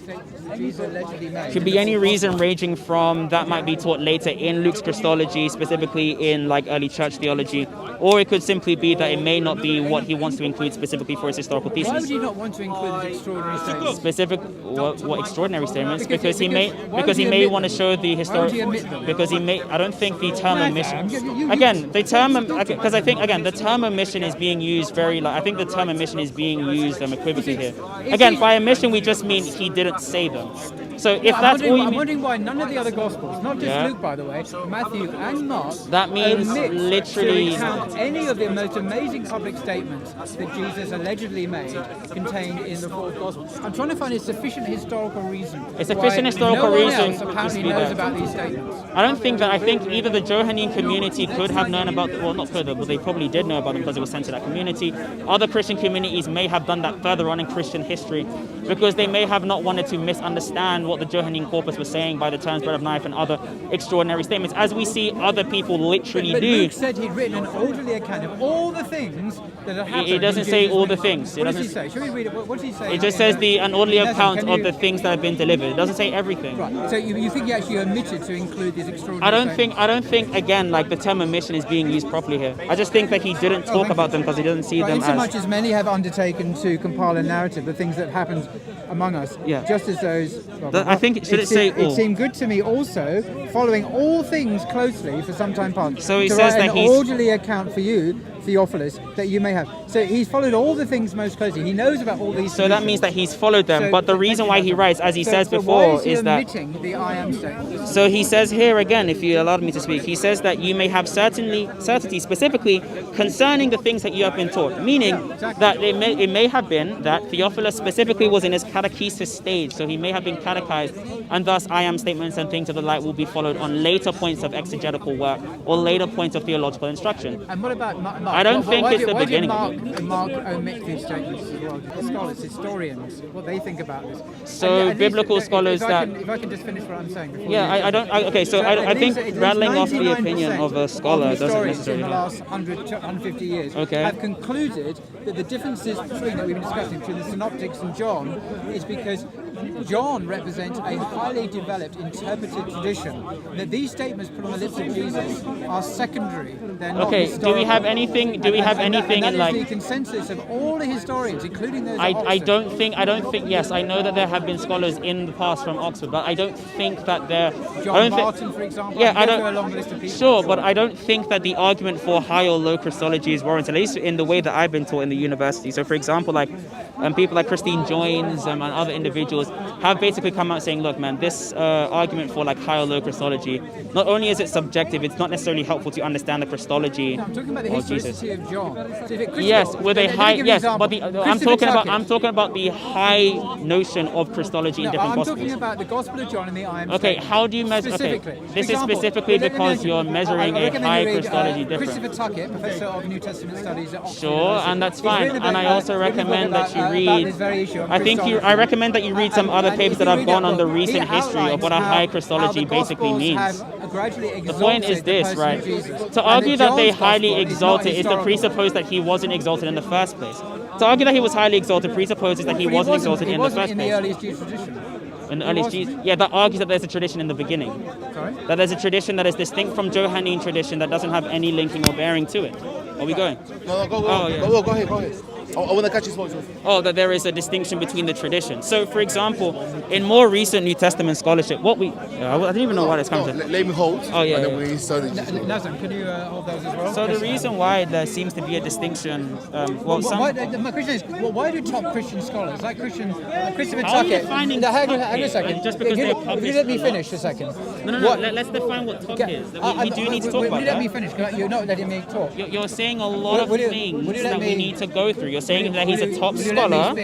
statements that Jesus allegedly made. Could be any reason ranging from that might be taught later in Luke's Christology, specifically in like early church theology, or it could simply be that it may not be what he wants to include specifically for his historical thesis. Why would you not want to include his extraordinary statements? What extraordinary statements? Because he may want to show the historical. Because he may. I don't think the term omission. Again, the term because I think the term omission is being used very. I think the term omission is being used equivocally here. Again, by omission we just mean he didn't say them. So if that's all you mean, I'm wondering why none of the other Gospels, not just Luke, by the way, Matthew and Mark, that means literally to recount any of the most amazing public statements that Jesus allegedly made contained in the fourth Gospel. I'm trying to find a sufficient historical reason. A sufficient historical reason else apparently knows about these statements. I don't think that. I think either the Johannine community could have known about. Well, not could have, but they probably did know about them because it was sent to that community. Other Christian communities may have done that further on in Christian history because they may have not wanted to misunderstand what the Johannine corpus was saying by the terms bread of life and other extraordinary statements, as we see other people literally but do. Luke said he'd written an orderly account of all the things that had happened. It doesn't say all the things. What does he say? Should we read it? What does he say? It just says an orderly account of the things that have been delivered. It doesn't say everything. Right. So you think he actually omitted to include these extraordinary statements? I don't think again like the term omission is being used properly here. I just think that he didn't talk about them because he doesn't see them as. Insomuch as many have undertaken to compile a narrative of things that happened among us, just as those. I think should it say all? It seemed good to me also, following all things closely for some time past. So he to says write that an orderly account for you, Theophilus, that you may have. So he's followed all the things most closely. He knows about all these. So that means that he's followed them. But the reason why he writes, as he says before, is that. Omitting the I am statement? So he says here again, if you allowed me to speak, he says that you may have certainty specifically concerning the things that you have been taught. Meaning that it may have been that Theophilus specifically was in his catechesis stage, so he may have been catechized, and thus I am statements and things of the like will be followed on later points of exegetical work or later points of theological instruction. And what about Mark? I don't think it's the beginning. Why did Mark omit these statements as well? The scholars, historians, what they think about this. So biblical scholars if I can just finish what I'm saying. I think rattling off the opinion of a scholar doesn't necessarily in the last 150 years have concluded that the differences between that we've been discussing between the Synoptics and John is because John represents a highly developed interpretive tradition. That these statements put on the lips of Jesus are secondary. They're not historical. Do we have anything? Do we have anything in like? The consensus of all the historians, including those. I don't think. Yes, I know that there have been scholars in the past from Oxford, but I don't think that they're. John Barton, for example. Yeah, I don't. Go along the list of people. Sure, but I don't think that the argument for high or low Christology is warranted, at least in the way that I've been taught in the university. So, for example, like people like Christine Joines and other individuals have basically come out saying, look, man, this argument for like high or low Christology, not only is it subjective, it's not necessarily helpful to understand the Christology. No, I'm talking about the historicity of John. So yes, with a high, yes, but I'm talking about the high notion of Christology in different Gospels. I'm talking about the Gospel of John and the I am. Okay, how do you measure? Okay, this is specifically because you're measuring a high Christology difference. Christopher Tuckett, professor of New Testament studies at Oxford. Sure, and that's fine. And I also recommend that you read. I recommend that you read some other papers that have gone on the recent history of what a high Christology basically means. The point is this, right? To argue that they highly exalted is to presuppose that he wasn't exalted in the first place. To argue that he was highly exalted presupposes that he wasn't exalted in the first place. In the earliest Jewish tradition. In the earliest Jews, that argues that there's a tradition in the beginning. Sorry? That there's a tradition that is distinct from Johannine tradition that doesn't have any linking or bearing to it. Are we going? No, go ahead. I want to catch his voice. That there is a distinction between the traditions. So, for example, in more recent New Testament scholarship, I don't even know why this comes to. Let me hold. Oh, yeah. And then we start. Nazem, can you hold those as well? So the reason why there seems to be a distinction, my question is, why do top Christian scholars like Christopher How are you Tuckett? defining Hang on a Tuckett? second. Just because they're published. Will you let me finish a second? No. Let's define what top is. We do need to talk about that. Will you let me finish? You're not letting me talk. You're saying a lot of things that we need to go through. You're saying that he's a top scholar.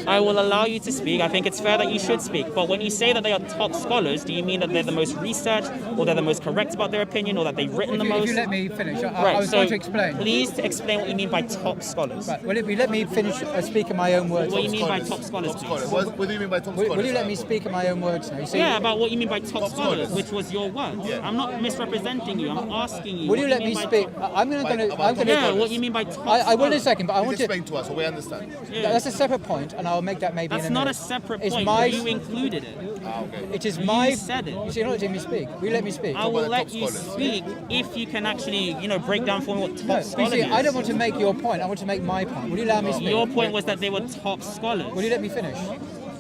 I will allow you to speak. I think it's fair that you should speak. But when you say that they are top scholars, do you mean that they're the most researched, or they're the most correct about their opinion, or that they've written the most? If you let me finish, I was going to explain. Please explain what you mean by top scholars. Right. Will you let me finish speak in my own words? What do you mean by top scholars? What do you mean by top scholars? Will you let me speak in my own words now? About what you mean by top scholars, which was your word. Yeah. I'm not misrepresenting you. I'm asking you. Will you let me speak? I'm going to. Yeah, what you mean by top scholars? I will in a second, but I want to. Explain to so we understand. That's a separate point, and I'll make that maybe That's in a not a minute. separate It's point. my- You included it. Okay. It is You my. said it. You see, you're not letting me speak. Will you let me speak? I will the let top you scholars. speak if you can actually, break down for me what No, top you scholar see, is. I don't want to make your point. I want to make my point. Will you allow me to speak? Your point was that they were top scholars. Will you let me finish?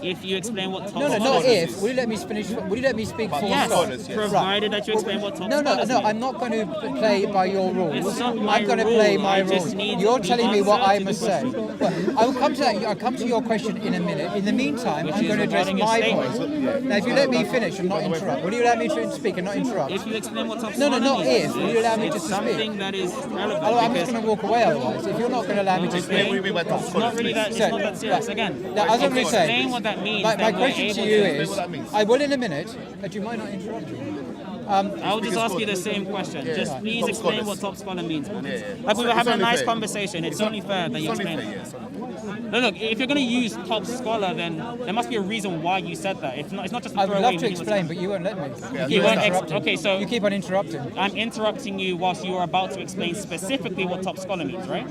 If you explain what top No, scholars not is. if. Will you let me finish? Will you let me speak full Yes, stop? scholars, yes. provided that you explain what top No, scholars no, mean. I'm not going to play by your rules. It's not my I'm going to rule. play my I just rules. need You're the telling me what answer I to the must say. question. Well, I will come to that. I'll come to your question in a minute. In the meantime, Which I'm is going to address regarding your my statement. point. Now, if you let me finish and not interrupt, will you allow me to speak and not interrupt? If you explain what top No, scholar not means, if. Will you allow me it's just to speak? something that is relevant. Oh, I'm just because going to walk away otherwise. If you're not going to allow me to Explain speak. what you mean by top it's scholars. not really that. It's So, not that serious. right. Again, Now, as I'm if going you to say, explain what that means, my then we're question to able you explain is, what that means. I will in a minute, but you might not interrupt me. I'll just ask you the same question. Just please Top explain scholars. what top scholar means, man. Yeah. Like we were It's having a only nice fair. conversation. It's only fair that you It's only explain fair, it. yes. No, look, if you're going to use top scholar, then there must be a reason why you said that. If not, it's not just a I would throwaway love to meaningless explain, comment. but you won't let me. You won't ex- interrupting. okay, so You keep on interrupting. I'm interrupting you whilst you are about to explain specifically what top scholar means, right?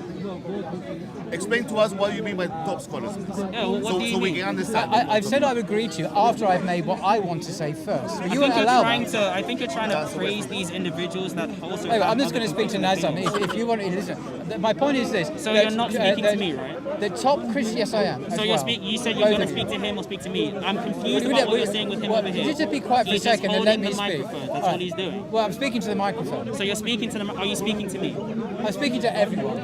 Explain to us what you mean by top scholars. Yeah, well, what so do you so we mean? can understand. I've said I would agree to you after I've made what I want to say first. But you won't allow that. I think you're trying to praise these individuals that also. Anyway, have I'm just other going to speak to conflicting Nazam. opinions. If you want to listen, my point is this. So that, you're not speaking to me, right? The top Christian, yes, I am. So you said you're going to speak to him or speak to me. I'm confused about what you're saying with him over here. Just be quiet for a He's just second and let holding me the speak. microphone. That's All all he's doing. Well, I'm speaking to the microphone. So you're speaking to them. Are you speaking to me? I'm speaking to everyone.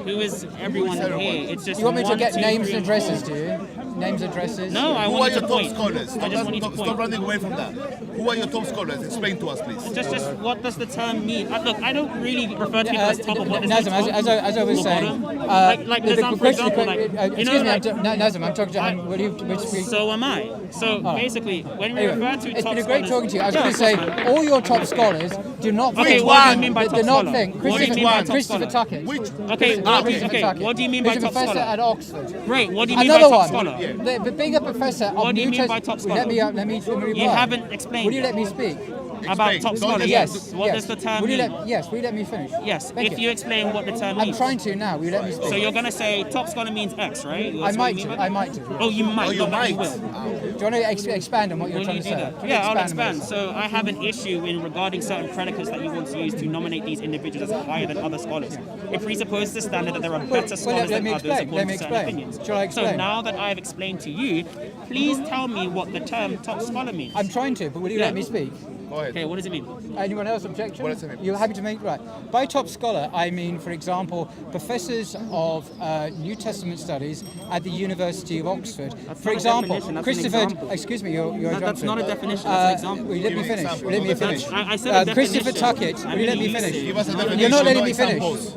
Who is everyone here? It's just. You want me to one, get two, names three, and addresses, do you? Names, addresses? No, I Who are want you your to top point. scholars? I just want you to Stop point. running away from that. Who are your top scholars? Explain to us, please. Just what does the term mean? Look, I don't really refer to people as top or bottom. Nazam, as I was Or saying, bottom. Like Nazam, for example, excuse me, Nazam, I'm talking to will you speak? So am I. So basically, when we Anyway, refer to it's top been a great scholars, talking to you. I was Yeah, going to say, of course, man. all your top scholars do not Okay, think. what do you mean by top They're not scholar? think. What do you mean by top Christopher scholar? Tuckett. Which? Okay, Christopher Tuckett. what do you mean by He's a top professor scholar? at Oxford. Great. What do you mean Another by top one. scholar? The being a professor of What do you New mean by Testament. top scholar? Let me reply. You haven't explained Will you yet. let me speak? About top Don't scholar, just- yes. What yes. does the term Will you mean? will you let me finish? Yes, Thank if you explain what the term I'm means. trying to now. Will you let me speak? So you're going to say top scholar means X, right? I That's what might you do. mean by I that? might do. Oh, you might. Oh, you not that might. will. Do you want to expand on what you're Will trying you to do say? that? Can you Yeah, I'll on expand. this? So I have an issue in regarding certain predicates that you want to use to nominate these individuals as higher than other scholars. It presupposes the standard that there are better scholars let than me others explain. according Let me to certain explain. opinions. Shall I So explain? now that I have explained to you, please tell me what the term top scholar means. I'm trying to, but will you Yeah. let me speak? Go ahead. Okay, what does it mean? Anyone else objection? What does it mean? You're happy to make right. By top scholar, I mean, for example, professors of New Testament studies at the University of Oxford. That's For not a example, definition, that's an Christopher. example. Excuse me, you're That's jumping. not a definition, that's an example. Will you let me Give me finish? example. Will you let me No, finish? I said a Christopher definition. Tuckett. I Will you let mean, me finish? Give us a definition. You're not letting not me finish. examples.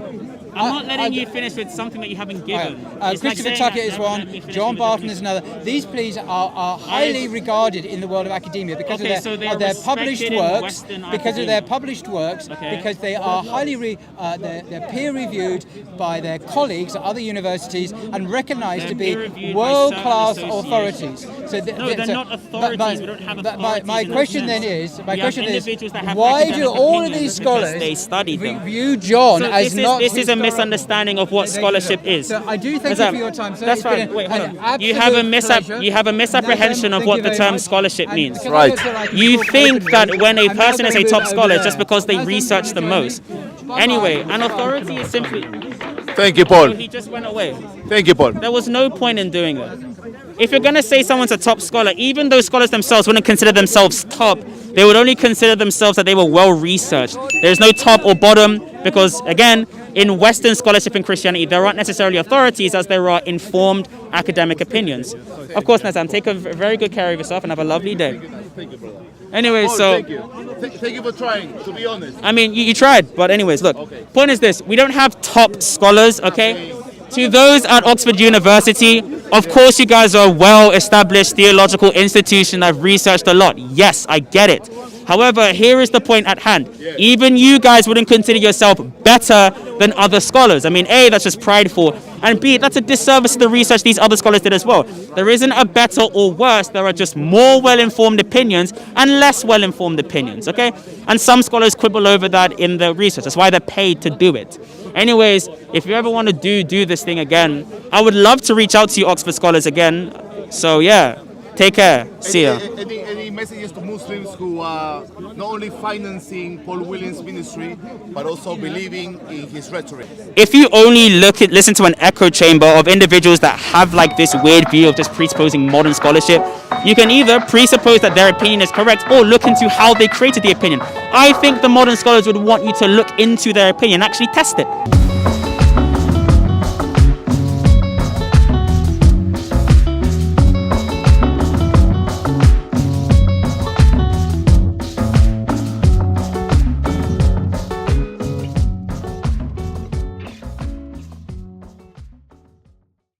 I'm not letting I- you finish with something that you haven't given. It's like Christopher saying Tuckett that is you haven't let one, me finish John with the Barton is definition. another. These please are highly regarded in the world of academia because Okay, of so their, they're of their published respected in works, Western because of their academia. published works, Okay. because they are highly they're peer reviewed by their colleagues at other universities and recognised They're to be peer-reviewed by world class certain authorities. associations. No, they're not authorities. We don't have authorities My in that question sense. then is, We have individuals that have why do academic all of opinions these because scholars they studied them. view John So as not this is a historical? misunderstanding of what scholarship is. So I do thank you for your time, sir. That's It's been fine. Wait, hold an on. You have a absolute pleasure. you have a misapprehension of Thank what you the very term much. scholarship And means. because I Right. feel like You talk think openly, that when a I'm now person is gonna a move top over scholar there. just because they Nazem, research the join me. most. Anyway, an authority is simply. Thank you, Oh, Paul. he just went away. Thank you, Paul. There was no point in doing that. If you're going to say someone's a top scholar, even though scholars themselves wouldn't consider themselves top, they would only consider themselves that they were well researched. There's no top or bottom because, again, in Western scholarship and Christianity, there aren't necessarily authorities as there are informed academic opinions. Of course, Nazam, take a very good care of yourself and have a lovely day. Thank you, brother. Anyway, Paul, so... thank you. Thank you for trying, to be honest. I mean, you tried, but anyways, look. Okay. Point is this: we don't have top scholars, okay? To those at Oxford University, of course, you guys are a well-established theological institution. I've researched a lot. Yes, I get it. However, here is the point at hand. Even you guys wouldn't consider yourself better than other scholars. I mean, A, that's just prideful, and B, that's a disservice to the research these other scholars did as well. There isn't a better or worse, there are just more well-informed opinions and less well-informed opinions, okay? And some scholars quibble over that in the research. That's why they're paid to do it. Anyways, if you ever want to do this thing again, I would love to reach out to you Oxford scholars again. So yeah, take care. See ya. Any messages to Muslims who are not only financing Paul Williams' ministry, but also believing in his rhetoric? If you only listen to an echo chamber of individuals that have like this weird view of just presupposing modern scholarship, you can either presuppose that their opinion is correct or look into how they created the opinion. I think the modern scholars would want you to look into their opinion, actually test it.